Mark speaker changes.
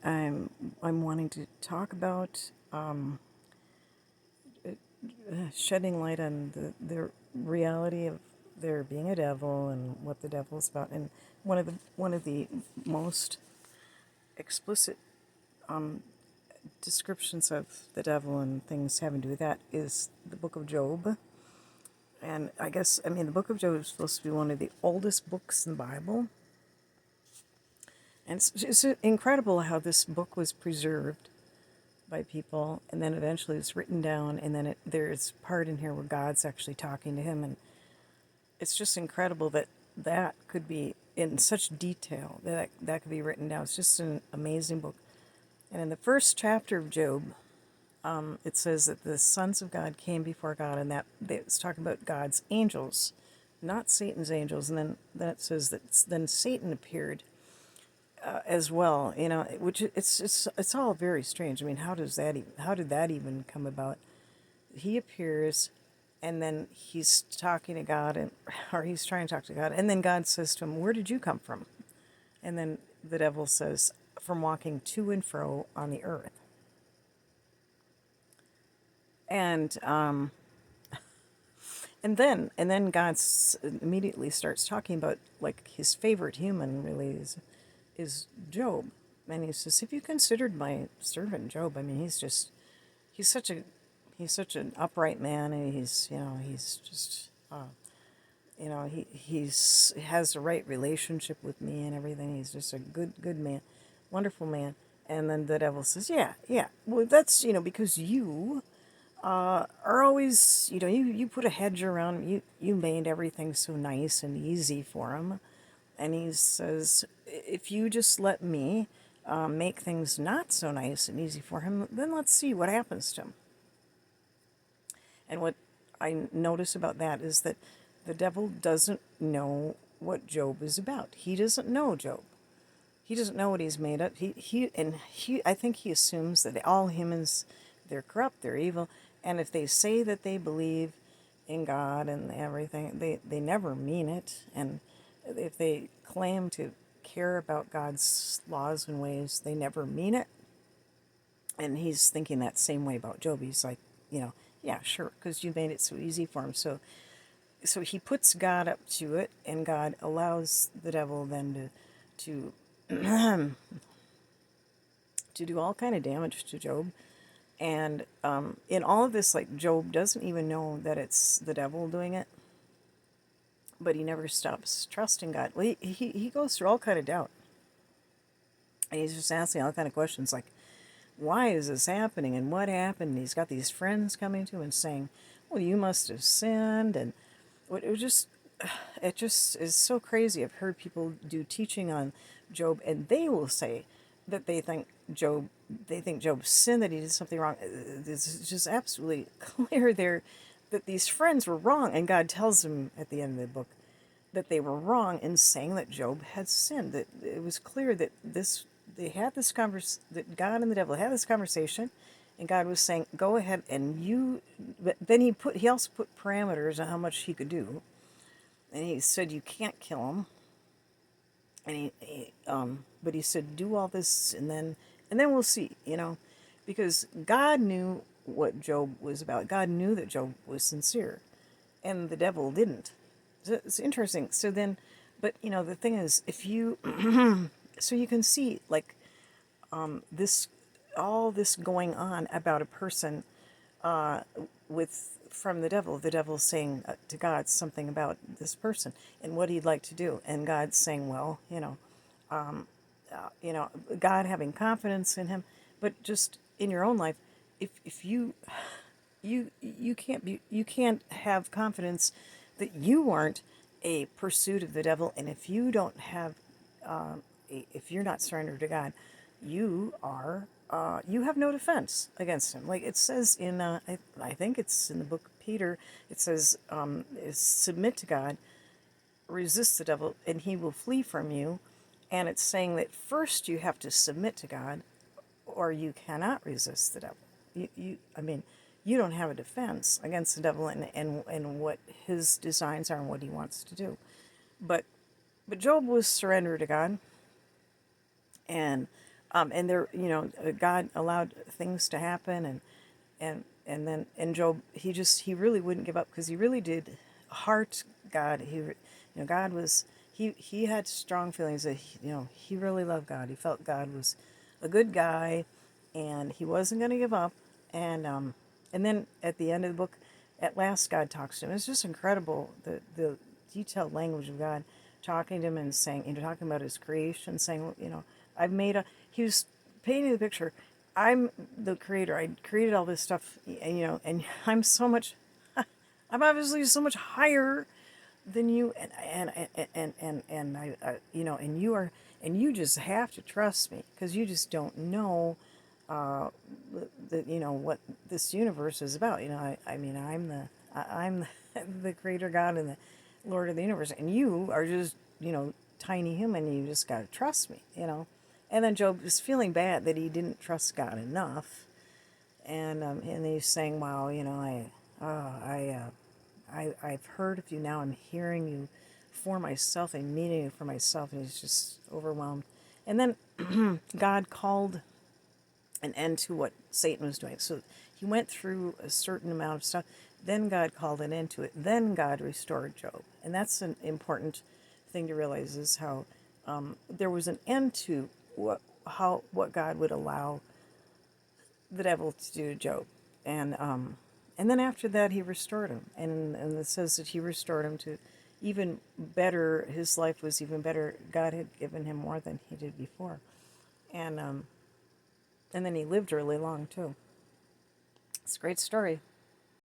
Speaker 1: I'm wanting to talk about shedding light on the reality of there being a devil and what the devil is about. And one of the most explicit descriptions of the devil and things having to do with that is the book of Job. And the book of Job is supposed to be one of the oldest books in the Bible. And it's incredible how this book was preserved by people, and then eventually it's written down, and then there's part in here where God's actually talking to him, and it's just incredible that that could be in such detail, that could be written down. It's just an amazing book. And in the first chapter of Job, it says that the sons of God came before God, and that it's talking about God's angels, not Satan's angels. And then it says that then Satan appeared as well. Which it's all very strange. I mean, how did that even come about? He appears, and then he's talking to God, or he's trying to talk to God, and then God says to him, "Where did you come from?" And then the devil says, "From walking to and fro on the earth." And and then God immediately starts talking about, like, his favorite human really is Job. And he says, "Have you considered my servant Job? I mean, he's such a he's such an upright man, and he's just he has the right relationship with me and everything. He's just a good man, wonderful man." And then the devil says, "Yeah, well, that's because you are always, you put a hedge around him. You made everything so nice and easy for him." And he says, "If you just let me make things not so nice and easy for him, then let's see what happens to him." And what I notice about that is that the devil doesn't know what Job is about. He doesn't know Job. He doesn't know what he's made of. I think he assumes that all humans, they're corrupt, they're evil, and if they say that they believe in God and everything, they never mean it. And if they claim to care about God's laws and ways, they never mean it. And he's thinking that same way about Job. He's like, yeah, sure, because you made it so easy for him. So he puts God up to it, and God allows the devil then to to do all kind of damage to Job. And in all of this, like, Job doesn't even know that it's the devil doing it, but he never stops trusting God. Well, he goes through all kind of doubt, and he's just asking all kind of questions like, why is this happening, and what happened? And he's got these friends coming to him and saying, well, you must have sinned. And it just is so crazy. I've heard people do teaching on Job, and they will say that they think Job sinned, that he did something wrong. It's just absolutely clear there that these friends were wrong, and God tells them at the end of the book that they were wrong in saying that Job had sinned. That it was clear that that God and the devil had this conversation, and God was saying, "Go ahead and you." But then he also put parameters on how much he could do, and he said, "You can't kill him." And but he said, "Do all this, and then we'll see," because God knew what Job was about. God knew that Job was sincere, and the devil didn't. So it's interesting. So then, but the thing is, if you, so you can see, like, this, all this going on about a person, from the devil saying to God something about this person and what he'd like to do, and God saying, well, God having confidence in him, but just in your own life, if you can't have confidence that you aren't a pursuit of the devil, and if you don't have if you're not surrendered to God, you are you have no defense against him. Like it says in I think it's in the book of Peter. It says, submit to God, resist the devil, and he will flee from you. And it's saying that first you have to submit to God, or you cannot resist the devil. You don't have a defense against the devil and what his designs are and what he wants to do. But Job was surrendered to God, and And there, God allowed things to happen, and then and Job, he really wouldn't give up because he really did heart God. God was he had strong feelings that he really loved God. He felt God was a good guy, and he wasn't going to give up. And then at the end of the book, at last God talks to him. It's just incredible the detailed language of God talking to him and saying, talking about his creation, saying, I've made a. He was painting the picture. I'm the creator. I created all this stuff, and I'm so much. I'm obviously so much higher than you, and and you are, and you just have to trust me because you just don't know, what this universe is about. I mean, I'm the creator God and the Lord of the universe, and you are just tiny human. You just gotta trust me. And then Job is feeling bad that he didn't trust God enough, and he's saying, "Wow, I've heard of you now. I'm hearing you for myself. I'm meeting you for myself." And he's just overwhelmed. And then God called an end to what Satan was doing. So he went through a certain amount of stuff. Then God called an end to it. Then God restored Job. And that's an important thing to realize is how there was an end to what God would allow the devil to do to Job. And then after that, he restored him. And it says that he restored him to even better. His life was even better. God had given him more than he did before. And then he lived really long, too. It's a great story.